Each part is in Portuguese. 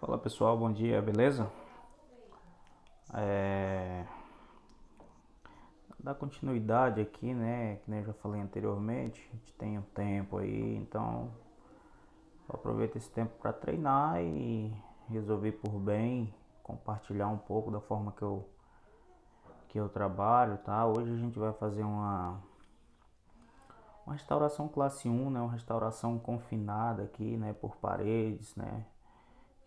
Fala pessoal, bom dia, beleza? É... Dar continuidade aqui, né? Que nem eu já falei anteriormente, a gente tem um tempo aí, então eu aproveito esse tempo para treinar e resolvi por bem compartilhar um pouco da forma que eu trabalho, tá? Hoje a gente vai fazer uma restauração classe 1, né? Uma restauração confinada aqui, né? Por paredes, né?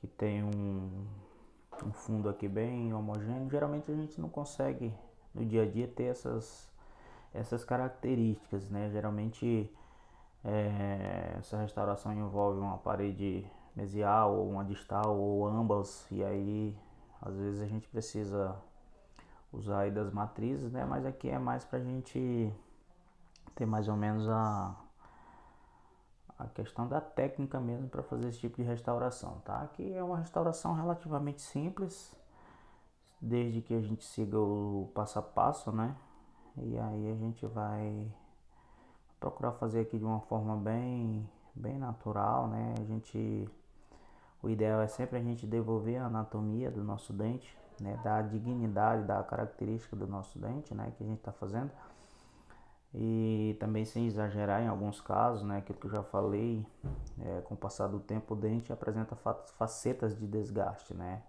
Que tem um fundo aqui bem homogêneo. Geralmente a gente não consegue no dia a dia ter essas características, né? Geralmente essa restauração envolve uma parede mesial ou uma distal ou ambas, e aí às vezes a gente precisa usar aí das matrizes, né? Mas aqui é mais pra gente ter mais ou menos a questão da técnica mesmo para fazer esse tipo de restauração, tá? Aqui é uma restauração relativamente simples, desde que a gente siga o passo a passo, né? E aí a gente vai procurar fazer aqui de uma forma bem natural, né? O ideal é sempre a gente devolver a anatomia do nosso dente, né? Dar a dignidade, dar a característica do nosso dente, né? Que a gente está fazendo. E também sem exagerar em alguns casos, né? Aquilo que eu já falei, com o passar do tempo o dente apresenta facetas de desgaste, né?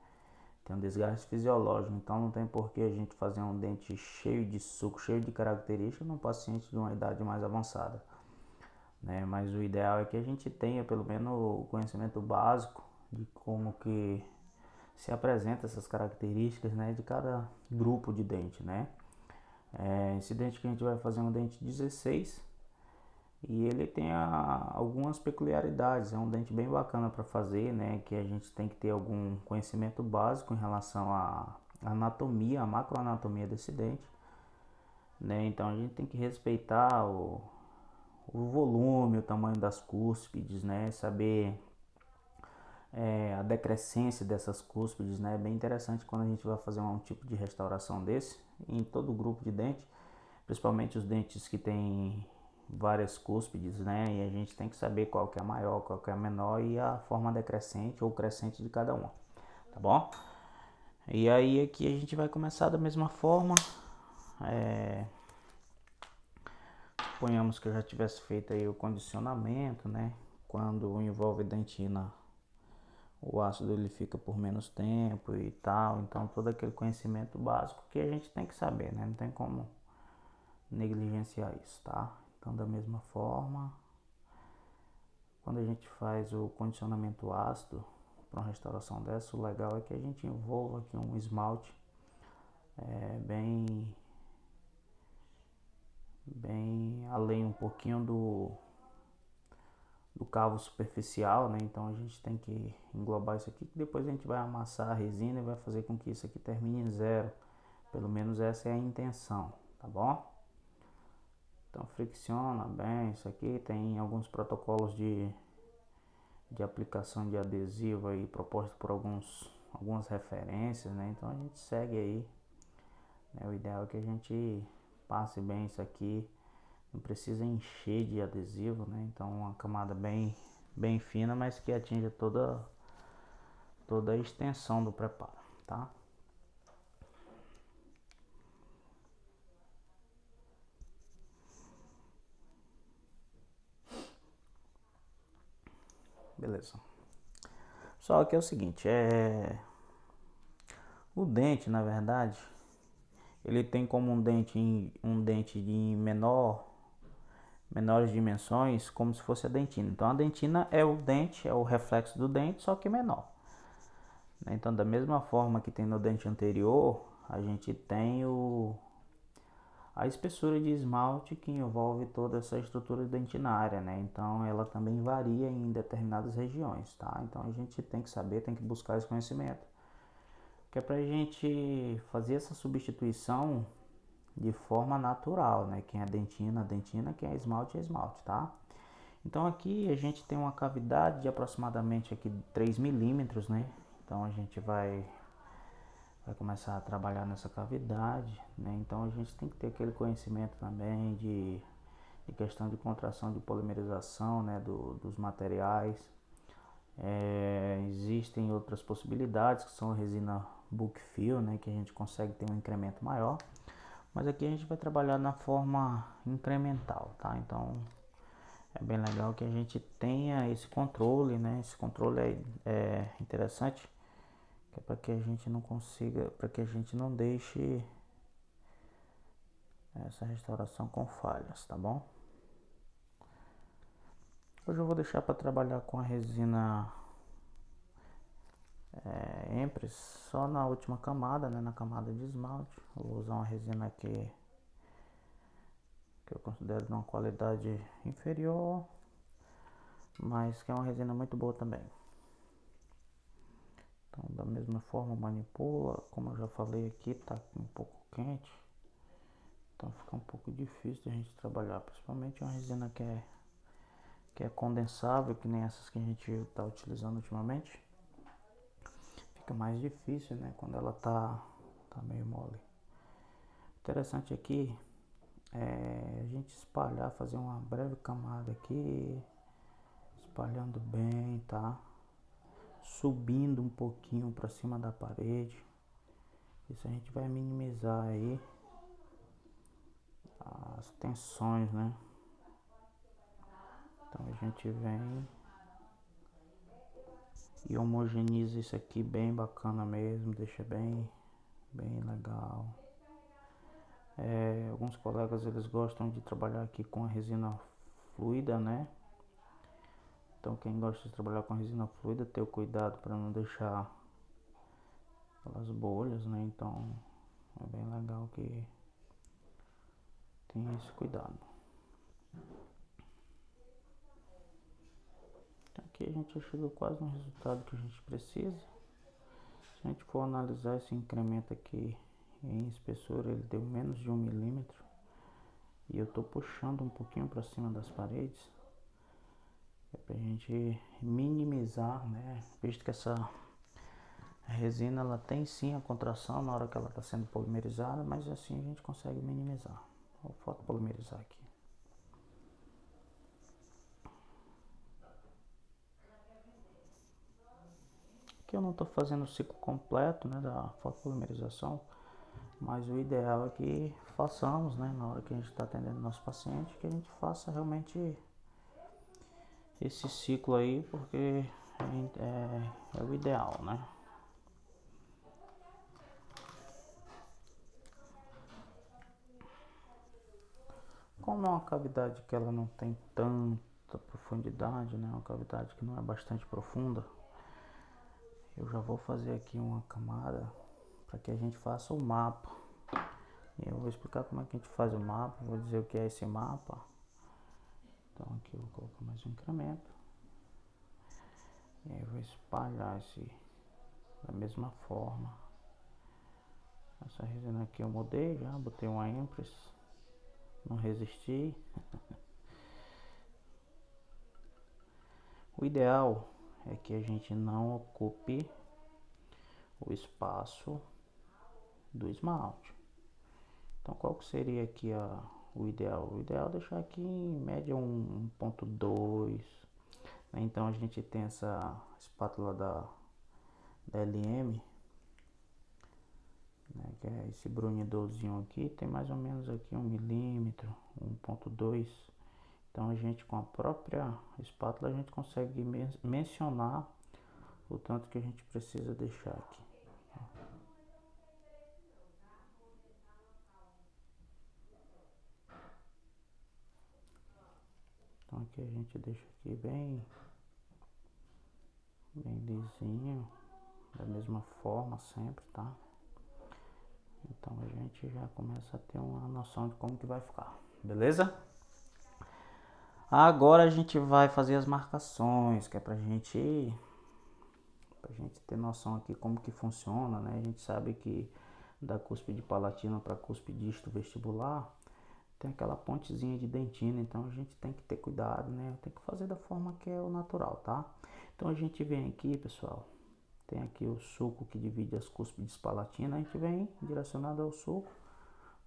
Tem um desgaste fisiológico, então não tem por que a gente fazer um dente cheio de suco, cheio de características num paciente de uma idade mais avançada, né? Mas o ideal é que a gente tenha pelo menos o conhecimento básico de como que se apresenta essas características, né, de cada grupo de dente, né? Esse dente que a gente vai fazer é um dente 16 e ele tem algumas peculiaridades. É um dente bem bacana para fazer, né? Que a gente tem que ter algum conhecimento básico em relação à anatomia, a macroanatomia desse dente, né? Então a gente tem que respeitar o volume, o tamanho das cúspides, né? Saber a decrescência dessas cúspides, né? É bem interessante quando a gente vai fazer um tipo de restauração desse em todo o grupo de dente, principalmente os dentes que tem várias cúspides, né? E a gente tem que saber qual que é a maior, qual que é a menor e a forma decrescente ou crescente de cada uma, tá bom? E aí aqui a gente vai começar da mesma forma. É, Suponhamos que eu já tivesse feito aí o condicionamento, né? Quando envolve dentina, o ácido ele fica por menos tempo e tal, então todo aquele conhecimento básico que a gente tem que saber, né? Não tem como negligenciar isso, tá? Então da mesma forma, quando a gente faz o condicionamento ácido para uma restauração dessa, o legal é que a gente envolva aqui um esmalte bem além um pouquinho do cavo superficial, né? Então a gente tem que englobar isso aqui, que depois a gente vai amassar a resina e vai fazer com que isso aqui termine em zero. Pelo menos essa é a intenção, tá bom? Então fricciona bem isso aqui, tem alguns protocolos de aplicação de adesivo aí proposto por algumas referências, né? Então a gente segue aí, né? O ideal é que a gente passe bem isso aqui, não precisa encher de adesivo, né? Então uma camada bem fina, mas que atinja toda a extensão do preparo, tá? Beleza. Só que é o seguinte, o dente, na verdade, ele tem como um dente de menores dimensões, como se fosse a dentina. Então a dentina é o dente, é o reflexo do dente, só que menor, né? Então da mesma forma que tem no dente anterior, a gente tem a espessura de esmalte que envolve toda essa estrutura dentinária, né? Então ela também varia em determinadas regiões, tá? Então a gente tem que saber, tem que buscar esse conhecimento, que é pra gente fazer essa substituição de forma natural, né? Quem é dentina, dentina, quem é esmalte, tá? Então aqui a gente tem uma cavidade de aproximadamente aqui 3 milímetros, né? Então a gente vai começar a trabalhar nessa cavidade, né? Então a gente tem que ter aquele conhecimento também de questão de contração de polimerização, né? Dos materiais. existem outras possibilidades, que são a resina book fill, né, que a gente consegue ter um incremento maior. Mas aqui a gente vai trabalhar na forma incremental, tá? Então é bem legal que a gente tenha esse controle, né? Esse controle é interessante, que é para que a gente não consiga, para que a gente não deixe essa restauração com falhas, tá bom? Hoje eu vou deixar para trabalhar com a resina Empress só na última camada, né? Na camada de esmalte. Eu vou usar uma resina aqui que eu considero de uma qualidade inferior, mas que é uma resina muito boa também. Então, da mesma forma, manipula. Como eu já falei aqui, tá um pouco quente, então fica um pouco difícil de a gente trabalhar, principalmente uma resina que é condensável, que nem essas que a gente está utilizando ultimamente. Fica mais difícil, né, quando ela tá meio mole. Interessante aqui é a gente espalhar, fazer uma breve camada aqui, espalhando bem, tá? Subindo um pouquinho para cima da parede. Isso a gente vai minimizar aí as tensões, né? Então a gente vem e homogeneiza isso aqui bem bacana mesmo, deixa bem legal. Alguns colegas eles gostam de trabalhar aqui com a resina fluida, né? Então quem gosta de trabalhar com a resina fluida, ter o cuidado para não deixar aquelas bolhas, né? Então é bem legal que tenha esse cuidado. Então, aqui a gente já chegou quase no resultado que a gente precisa. Se a gente for analisar esse incremento aqui em espessura, ele deu menos de 1 milímetro. E eu tô puxando um pouquinho para cima das paredes. É pra gente minimizar, né? Visto que essa resina ela tem sim a contração na hora que ela está sendo polimerizada, mas assim a gente consegue minimizar. Vou fotopolimerizar aqui. Aqui eu não estou fazendo o ciclo completo, né, da fotopolimerização, mas o ideal é que façamos, né, na hora que a gente está atendendo nosso paciente, que a gente faça realmente esse ciclo aí, porque é o ideal, né? Como é uma cavidade que ela não tem tanta profundidade, né, uma cavidade que não é bastante profunda, eu já vou fazer aqui uma camada para que a gente faça o mapa. E eu vou explicar como é que a gente faz o mapa, vou dizer o que é esse mapa. Então aqui eu vou colocar mais um incremento. E aí eu vou espalhar esse da mesma forma. Essa resina aqui eu mudei já, botei uma Empress, não resisti. O ideal é que a gente não ocupe o espaço do esmalte. Então qual que seria aqui o ideal? O ideal é deixar aqui em média 1.2. Né? Então a gente tem essa espátula da LM, né, que é esse brunidorzinho aqui, tem mais ou menos aqui 1 milímetro, 1.2. Então a gente com a própria espátula a gente consegue mencionar o tanto que a gente precisa deixar aqui. Então aqui a gente deixa aqui bem lisinho, da mesma forma sempre, tá? Então a gente já começa a ter uma noção de como que vai ficar, beleza? Agora a gente vai fazer as marcações, que é pra gente ter noção aqui como que funciona, né? A gente sabe que da cúspide palatina para cúspide disto vestibular tem aquela pontezinha de dentina, então a gente tem que ter cuidado, né? Tem que fazer da forma que é o natural, tá? Então a gente vem aqui, pessoal, tem aqui o sulco que divide as cúspides palatinas, a gente vem direcionado ao sulco,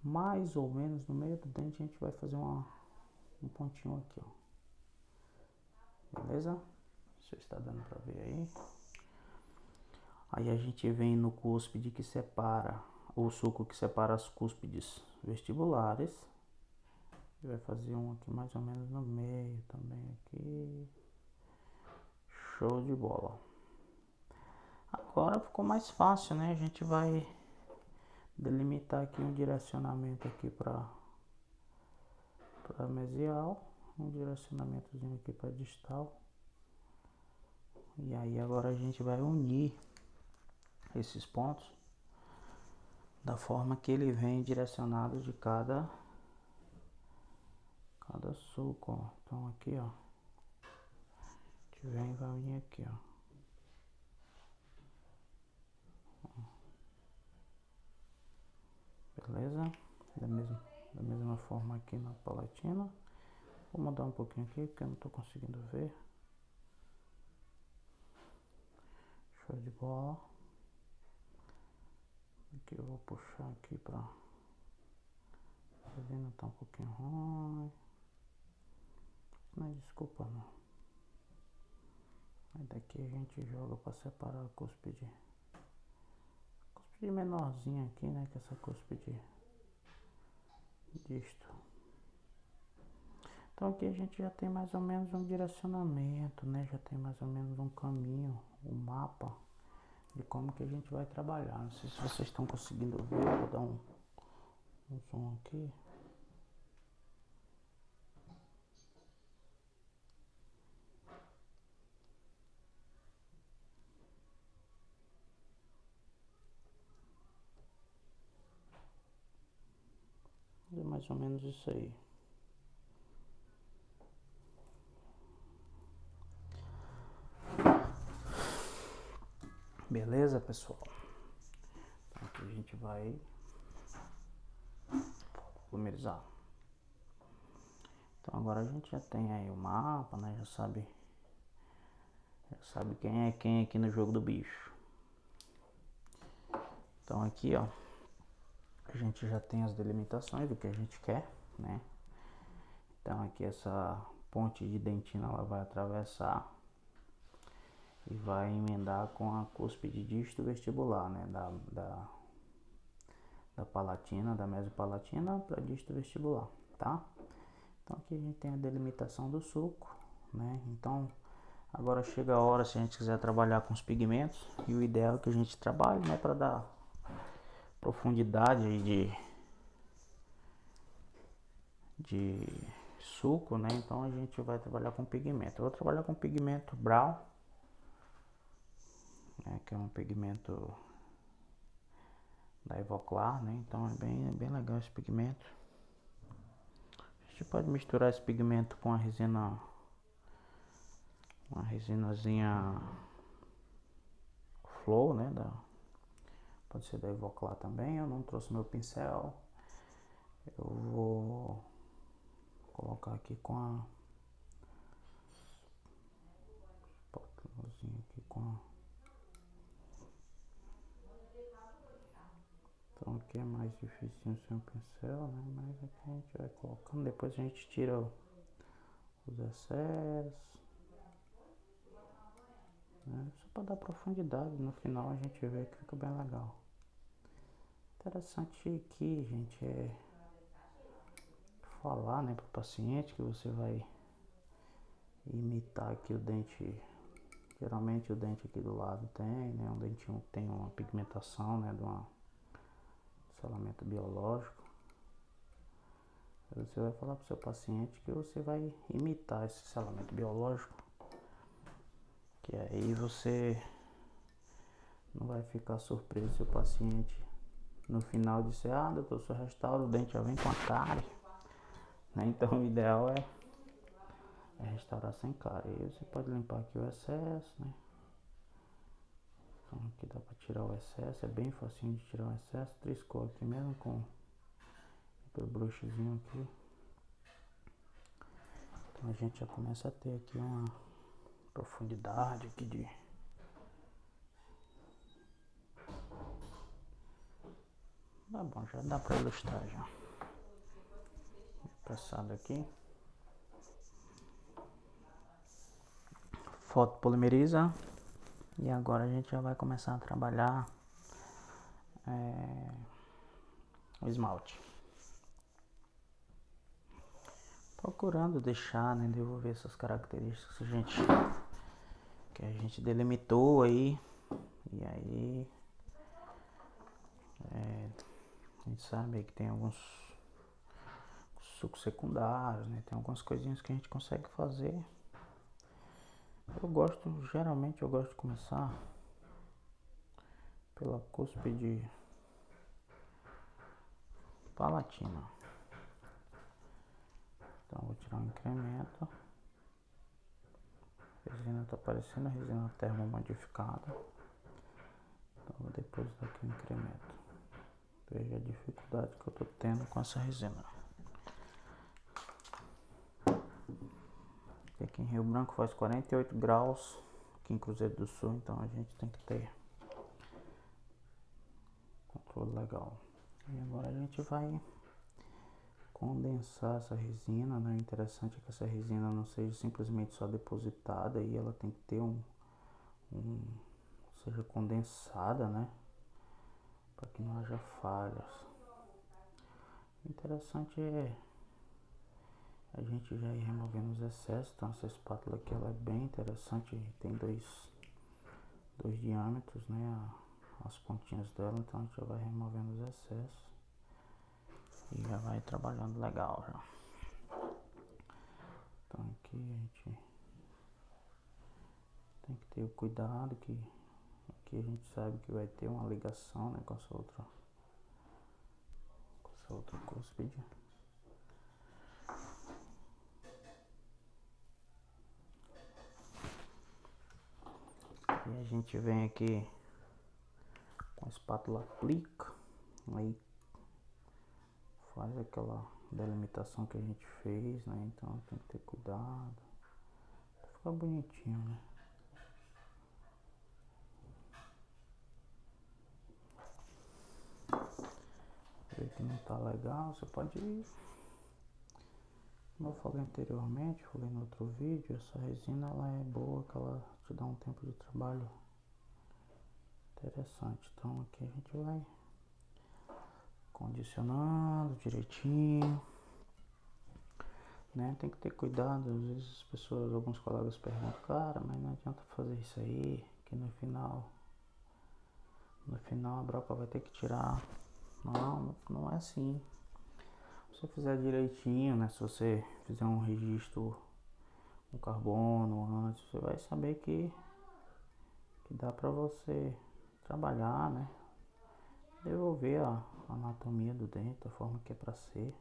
mais ou menos no meio do dente a gente vai fazer um pontinho aqui, ó. Beleza? Não sei se está dando para ver aí. Aí a gente vem no cúspide que separa, o sulco que separa as cúspides vestibulares. E vai fazer um aqui mais ou menos no meio também aqui. Show de bola. Agora ficou mais fácil, né? A gente vai delimitar aqui um direcionamento aqui para mesial, um direcionamentozinho aqui para distal. E aí agora a gente vai unir esses pontos da forma que ele vem direcionado de cada sulco, ó. Então aqui, ó, a gente vem e vai unir aqui, ó. Beleza? Da mesma forma aqui na palatina. Vou mudar um pouquinho aqui porque eu não tô conseguindo ver. Show de bola. Aqui eu vou puxar aqui pra... Tá vendo? Tá um pouquinho ruim. Não é desculpa não. Aí daqui a gente joga pra separar a cúspide. Cúspide menorzinha aqui, né? Que essa cúspide disto. Então aqui a gente já tem mais ou menos um direcionamento, né? Já tem mais ou menos um caminho, um mapa de como que a gente vai trabalhar. Não sei se vocês estão conseguindo ver, vou dar um zoom aqui. É mais ou menos isso aí. Beleza, pessoal? Então aqui a gente vai polimerizar. Então agora a gente já tem aí o mapa, né? Já sabe quem é quem aqui no jogo do bicho. Então aqui, ó, a gente já tem as delimitações do que a gente quer, né? Então aqui essa ponte de dentina ela vai atravessar e vai emendar com a cúspide disto vestibular, né? Da palatina, da mesopalatina para disto vestibular, tá? Então aqui a gente tem a delimitação do sulco, né? Então agora chega a hora, se a gente quiser trabalhar com os pigmentos, e o ideal é que a gente trabalhe, né, para dar profundidade de suco, né? Então a gente vai trabalhar com pigmento. Eu vou trabalhar com pigmento brown, né, que é um pigmento da Evoclar, né? Então é bem legal esse pigmento. A gente pode misturar esse pigmento com a resina, uma resinazinha Flow, né? Pode ser da Evoclar também. Eu não trouxe meu pincel. Eu vou colocar aqui com a espátulazinha aqui com a... Então aqui é mais difícil sem o pincel, né? Mas aqui a gente vai colocando, depois a gente tira os excessos, né? Só para dar profundidade, no final a gente vê que fica bem legal. Interessante aqui, gente, é falar, né, para o paciente que você vai imitar aqui o dente. Geralmente o dente aqui do lado tem, né, um dentinho que tem uma pigmentação, né, de um selamento biológico. Aí você vai falar para o seu paciente que você vai imitar esse selamento biológico, que aí você não vai ficar surpreso se o paciente no final disser, ah, doutor, se eu restauro o dente já vem com a cárie, né? Então o ideal é restaurar sem cárie. Aí você pode limpar aqui o excesso, né? Então aqui dá para tirar o excesso, é bem facinho de tirar o excesso. Triscou aqui mesmo com o brushzinho aqui. Então a gente já começa a ter aqui uma profundidade aqui de... Tá bom, já dá para ilustrar já. Passado aqui. Foto polimeriza. E agora a gente já vai começar a trabalhar o esmalte. Procurando deixar, né, devolver essas características que a gente delimitou aí. E aí a gente sabe que tem alguns sucos secundários, né? Tem algumas coisinhas que a gente consegue fazer. Geralmente eu gosto de começar pela cúspide palatina. Então vou tirar um incremento. A resina está parecendo a resina termomodificada. Então vou depositar aqui o incremento. Veja a dificuldade que eu estou tendo com essa resina. Aqui em Rio Branco faz 48 graus, aqui em Cruzeiro do Sul, então a gente tem que ter controle legal. E agora a gente vai condensar essa resina, né? O interessante é que essa resina não seja simplesmente só depositada e ela tem que ter seja condensada, né? Para que não haja falhas. O interessante é a gente já ir removendo os excessos. Então essa espátula aqui ela é bem interessante, tem dois diâmetros, né? As pontinhas dela, então a gente já vai removendo os excessos e já vai trabalhando legal já. Então aqui a gente tem que ter o cuidado que aqui a gente sabe que vai ter uma ligação, né, com essa outra cúspide. E a gente vem aqui com a espátula aplica, aí faz aquela delimitação que a gente fez, né? Então tem que ter cuidado pra ficar bonitinho, né? Ver que não tá legal, você pode ir. Como eu falei anteriormente, falei no outro vídeo, essa resina ela é boa, que ela te dá um tempo de trabalho interessante. Então aqui a gente vai condicionando direitinho, né? Tem que ter cuidado, às vezes as pessoas, alguns colegas perguntam, cara, mas não adianta fazer isso aí, que no final a broca vai ter que tirar. Não é assim. Se você fizer direitinho, né? Se você fizer um registro com carbono antes, você vai saber que dá pra você trabalhar, né? Devolver a anatomia do dente, da forma que é pra ser.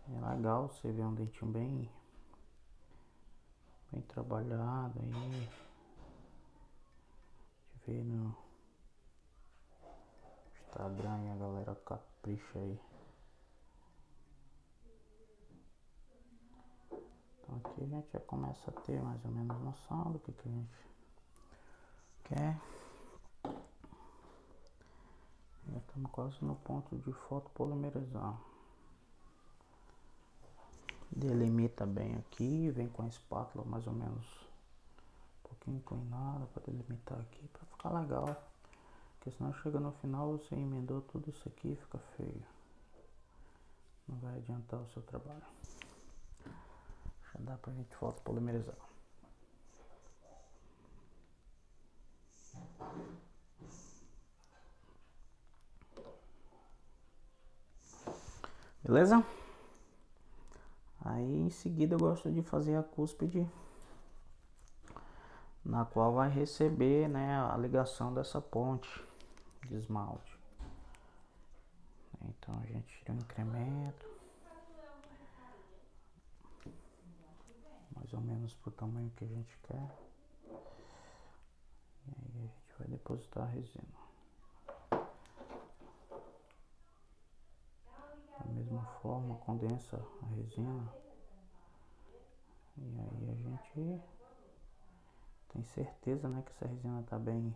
É legal você ver um dentinho bem trabalhado aí. De ver no Instagram e a galera capricha aí. Então aqui a gente já começa a ter mais ou menos noção do que a gente quer. Já estamos quase no ponto de fotopolimerizar. Delimita bem aqui, vem com a espátula mais ou menos um pouquinho inclinada para delimitar aqui, para ficar legal. Porque senão chega no final você emendou tudo isso aqui e fica feio. Não vai adiantar o seu trabalho. Já dá pra gente fotopolimerizar. Beleza? Aí em seguida eu gosto de fazer a cúspide, na qual vai receber, né, a ligação dessa ponte de esmalte. Então a gente tira um incremento, mais ou menos pro tamanho que a gente quer. E aí a gente vai depositar a resina. Da mesma forma, condensa a resina. E aí a gente tem certeza, né, que essa resina tá bem,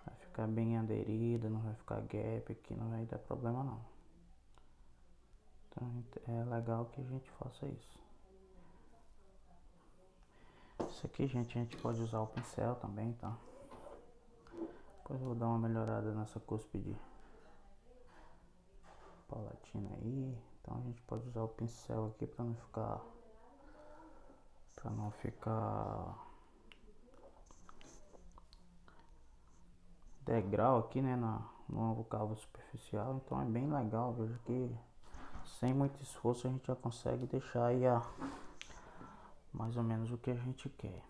vai ficar bem aderida, não vai ficar gap aqui, não vai dar problema não. Então é legal que a gente faça isso. Isso aqui, gente, a gente pode usar o pincel também, tá? Depois eu vou dar uma melhorada nessa cúspide palatina aí. Então a gente pode usar o pincel aqui para não ficar degrau aqui, né, no ângulo superficial. Então é bem legal, veja que sem muito esforço a gente já consegue deixar aí mais ou menos o que a gente quer.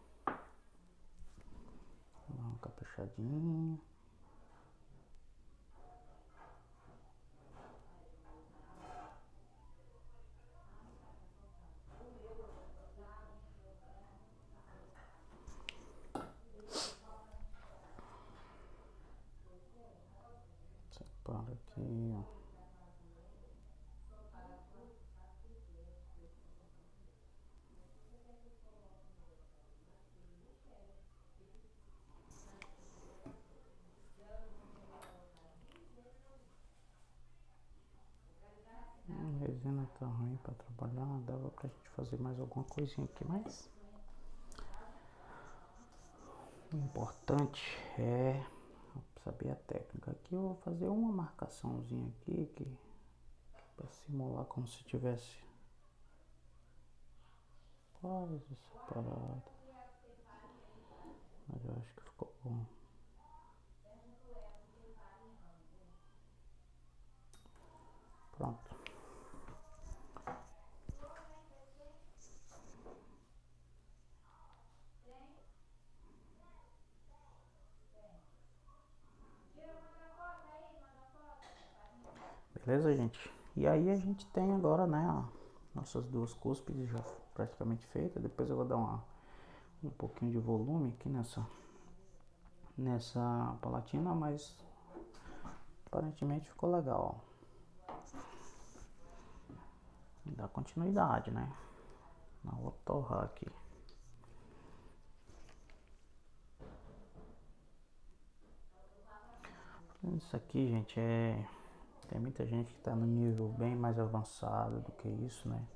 Dá uma caprichadinha. Separa aqui, ó. A resina tá ruim para trabalhar, dava pra gente fazer mais alguma coisinha aqui, mas o importante é saber a técnica. Aqui eu vou fazer uma marcaçãozinha aqui que para simular como se tivesse quase separado, mas eu acho que ficou bom. Pronto. Beleza, gente? E aí a gente tem agora, né, ó, nossas duas cúspides já praticamente feitas. Depois eu vou dar um pouquinho de volume aqui nessa palatina, mas aparentemente ficou legal, ó. Dá continuidade, né? Não vou torrar aqui. Isso aqui, gente, tem muita gente que está no nível bem mais avançado do que isso, né?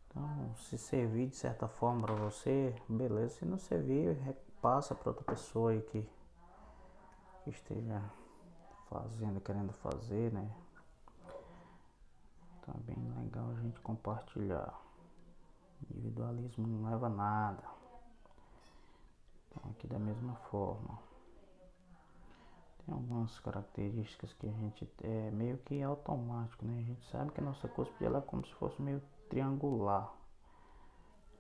Então, se servir de certa forma para você, beleza. Se não servir, passa para outra pessoa aí que esteja fazendo, querendo fazer, né? Então é bem legal a gente compartilhar. Individualismo não leva a nada. Então aqui da mesma forma. Tem algumas características que a gente é meio que automático, né? A gente sabe que a nossa cúspide ela é como se fosse meio triangular.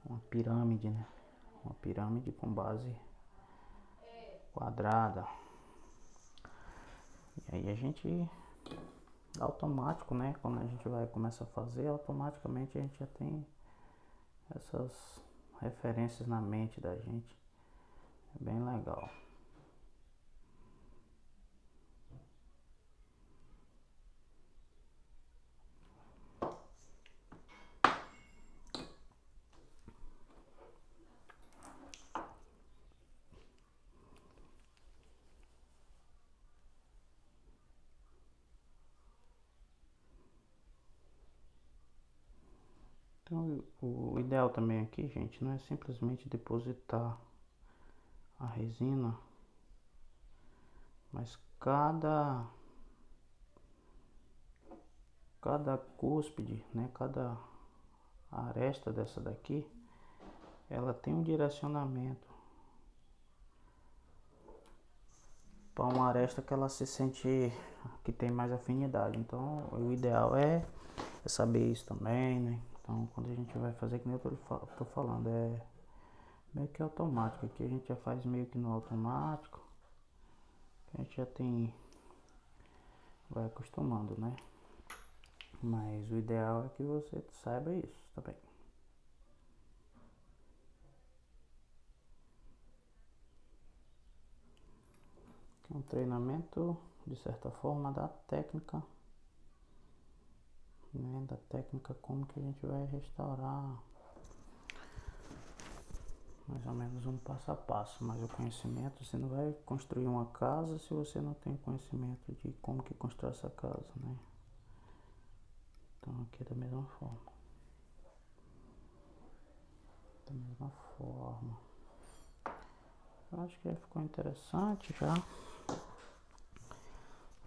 Uma pirâmide, né? Uma pirâmide com base quadrada. E aí a gente automático, né? Quando a gente vai começar a fazer, automaticamente a gente já tem essas referências na mente da gente. É bem legal. Então, o ideal também aqui, gente, não é simplesmente depositar a resina, mas cada cúspide, né, cada aresta dessa daqui, ela tem um direcionamento para uma aresta que ela se sente que tem mais afinidade. Então, o ideal é saber isso também, né? Então, quando a gente vai fazer, que nem eu tô falando, é meio que automático. Aqui a gente já faz meio que no automático. A gente já vai acostumando, né? Mas o ideal é que você saiba isso também. Um treinamento, de certa forma, da técnica, né? Da técnica como que a gente vai restaurar mais ou menos um passo a passo, mas o conhecimento, você não vai construir uma casa se você não tem conhecimento de como que constrói essa casa, né? Então aqui é da mesma forma. Da mesma forma. Eu acho que já ficou interessante já.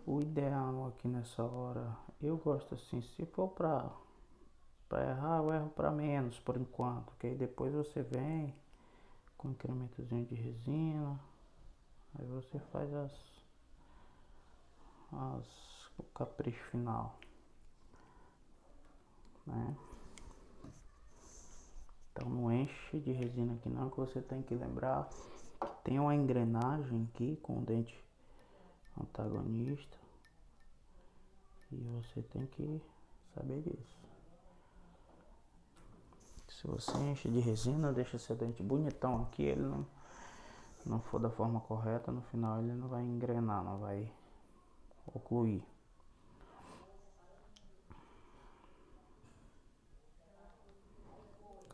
O ideal aqui nessa hora, eu gosto assim, se for pra errar, eu erro pra menos por enquanto, que aí depois você vem com um incrementozinho de resina, aí você faz o capricho final, né? Então não enche de resina aqui não, que você tem que lembrar que tem uma engrenagem aqui com o dente antagonista e você tem que saber disso. Se você enche de resina, deixa seu dente bonitão aqui, ele não for da forma correta, no final ele não vai engrenar, não vai ocluir.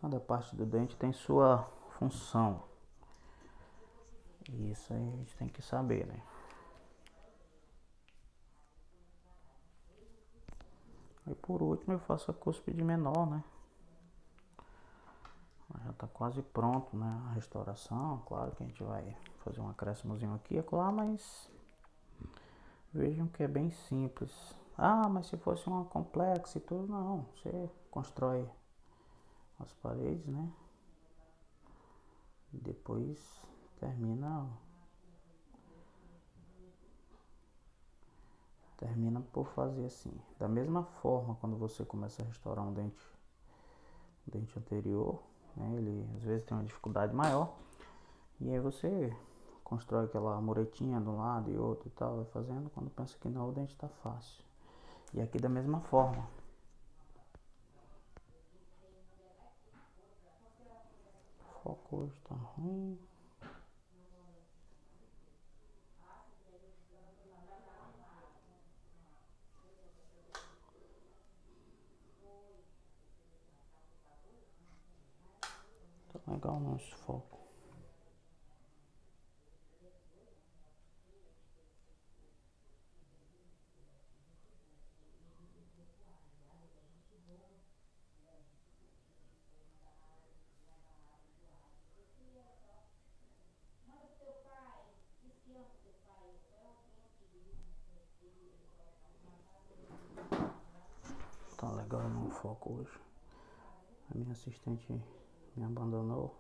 Cada parte do dente tem sua função. E isso aí a gente tem que saber, né? E por último eu faço a cúspide menor, né? Já tá quase pronto, né? A restauração, claro que a gente vai fazer um acréscimozinho aqui e acolá, mas vejam que é bem simples. Ah, mas se fosse uma complexa e tudo, não. Você constrói as paredes, né? E depois termina por fazer assim. Da mesma forma, quando você começa a restaurar um dente anterior, né? Ele às vezes tem uma dificuldade maior. E aí você constrói aquela muretinha de um lado e outro e tal, vai fazendo. Quando pensa que não, o dente tá fácil. E aqui da mesma forma. O foco hoje tá ruim. Tá legal o nosso foco. Tá legal no foco hoje. A minha assistente me abandonou.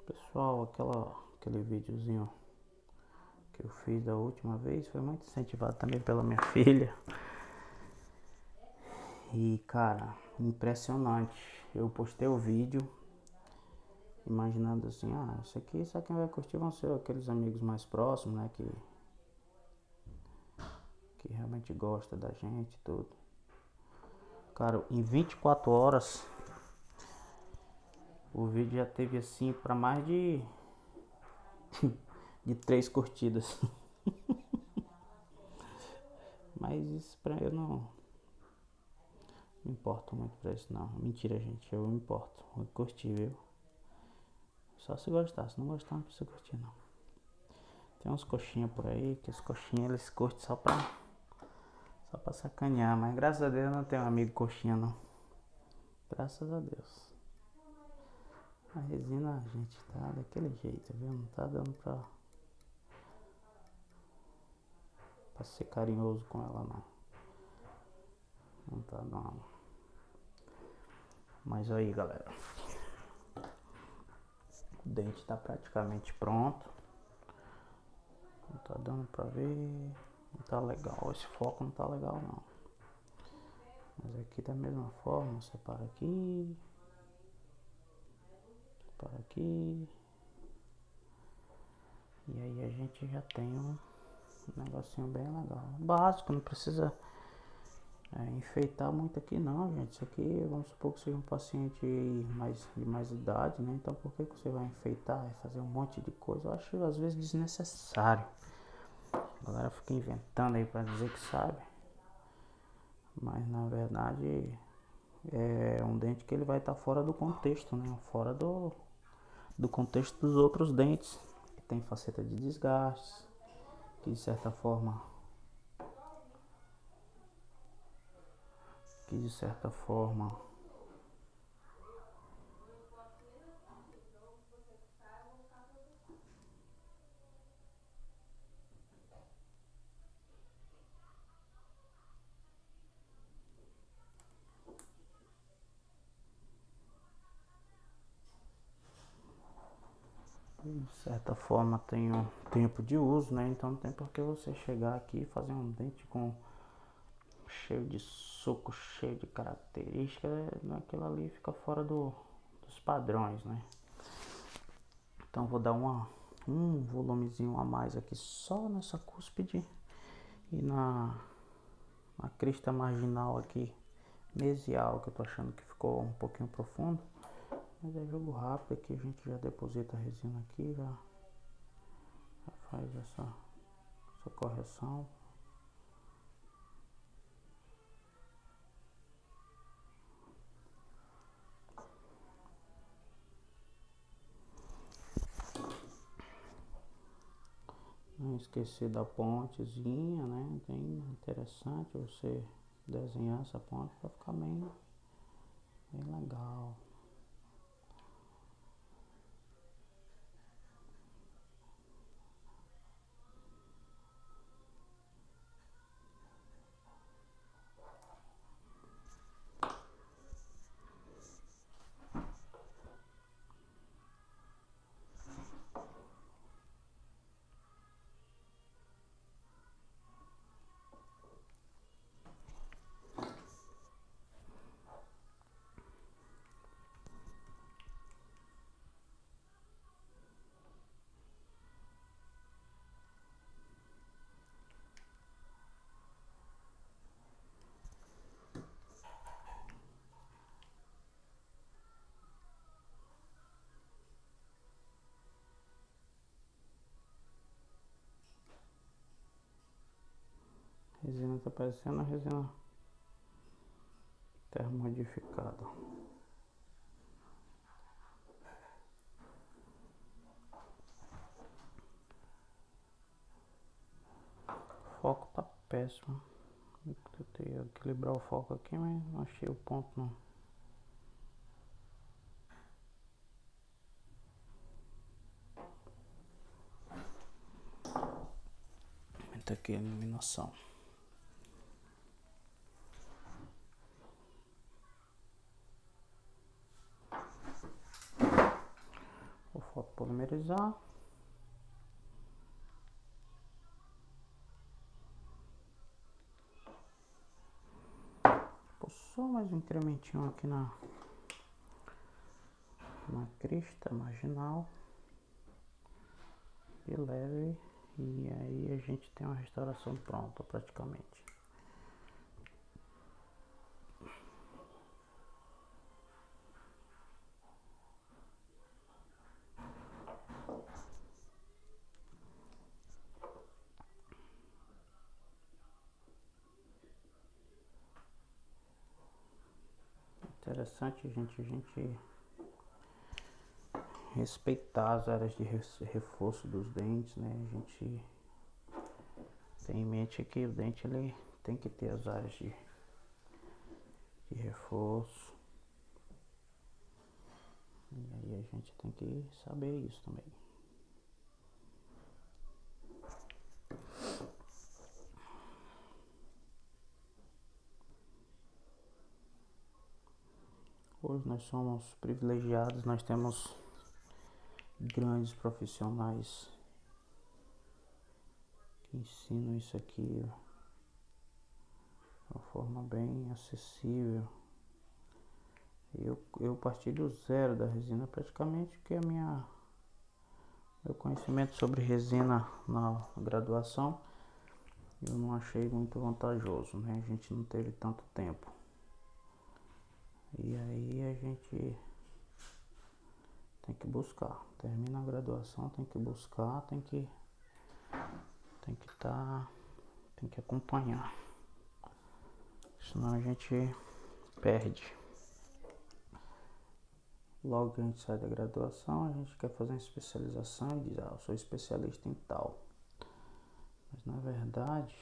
Pessoal, aquele videozinho que eu fiz da última vez foi muito incentivado também pela minha filha. E cara, impressionante. Eu postei o vídeo imaginando assim, isso aqui só quem vai curtir vão ser aqueles amigos mais próximos, né? Que realmente gosta da gente e tudo. Cara, em 24 horas o vídeo já teve assim para mais de 3 curtidas. Mas isso pra eu não me importo muito pra isso não. Mentira, gente, eu me importo. Eu curti, viu? Só se gostar, se não gostar não precisa curtir não. Tem uns coxinha por aí, que os coxinha eles curtem só pra sacanear. Mas graças a Deus eu não tenho um amigo coxinha não. Graças a Deus. A resina, gente, tá daquele jeito, viu? Não tá dando pra ser carinhoso com ela não. Não tá dando. Mas aí, galera. O dente tá praticamente pronto. Não tá dando pra ver. Não tá legal. Esse foco não tá legal não. Mas aqui da mesma forma, separa aqui. Separa aqui. E aí a gente já tem um negocinho bem legal. Básico, não precisa enfeitar muito aqui não, gente. Isso aqui, vamos supor que seja um paciente de mais idade, né? Então por que você vai enfeitar e fazer um monte de coisa? Eu acho às vezes desnecessário. A galera fica inventando aí pra dizer que sabe. Mas na verdade é um dente que ele vai estar fora do contexto, né? Fora do contexto dos outros dentes. Que tem faceta de desgastes. Que de certa forma que de certa forma tem um tempo de uso, né? Então não tem por que você chegar aqui e fazer um dente com cheio de suco, cheio de características, aquilo ali fica fora dos padrões, né? Então vou dar um volumezinho a mais aqui só nessa cúspide e na crista marginal aqui, mesial, que eu tô achando que ficou um pouquinho profundo. Mas é jogo rápido aqui, a gente já deposita a resina aqui, já faz essa correção. Não esquecer da pontezinha, né? Bem interessante você desenhar essa ponte para ficar bem legal. A resina tá parecendo a resina termomodificada. O foco tá péssimo. Eu tentei equilibrar o foco aqui, mas não achei o ponto não. Aumenta aqui a iluminação. Vou fotopolimerizar. Só mais um incrementinho aqui na crista marginal de leve, e aí a gente tem uma restauração pronta praticamente. Interessante, gente, a gente respeitar as áreas de reforço dos dentes, né? A gente tem em mente que o dente ele tem que ter as áreas de reforço. E aí a gente tem que saber isso também. Hoje nós somos privilegiados, nós temos grandes profissionais que ensinam isso aqui de uma forma bem acessível. Eu parti do zero da resina praticamente, porque meu conhecimento sobre resina na graduação eu não achei muito vantajoso, né? A gente não teve tanto tempo. E aí a gente tem que buscar. Termina a graduação, tem que buscar, tem que acompanhar. Senão a gente perde. Logo que a gente sai da graduação, a gente quer fazer uma especialização e diz, eu sou especialista em tal. Mas na verdade,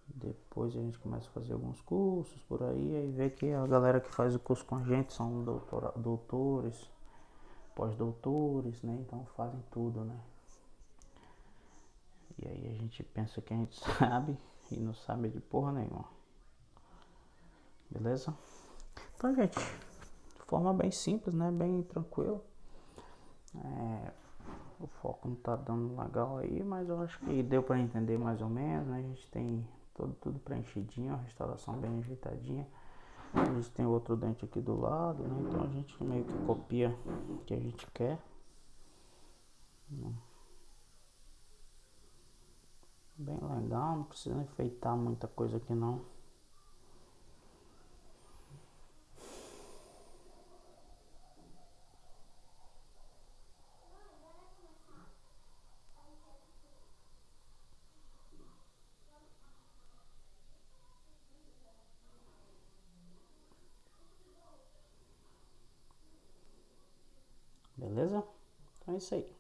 Depois a gente começa a fazer alguns cursos por aí vê que a galera que faz o curso com a gente são doutores, pós-doutores, né? Então fazem tudo, né? E aí a gente pensa que a gente sabe e não sabe de porra nenhuma. Beleza? Então, gente, de forma bem simples, né? Bem tranquilo. O foco não tá dando legal aí, mas eu acho que deu para entender mais ou menos, né? A gente tem tudo preenchidinho, a restauração bem ajeitadinha. A gente tem outro dente aqui do lado, né? Então a gente meio que copia o que a gente quer. Bem legal, não precisa enfeitar muita coisa aqui não. Beleza? Então é isso aí.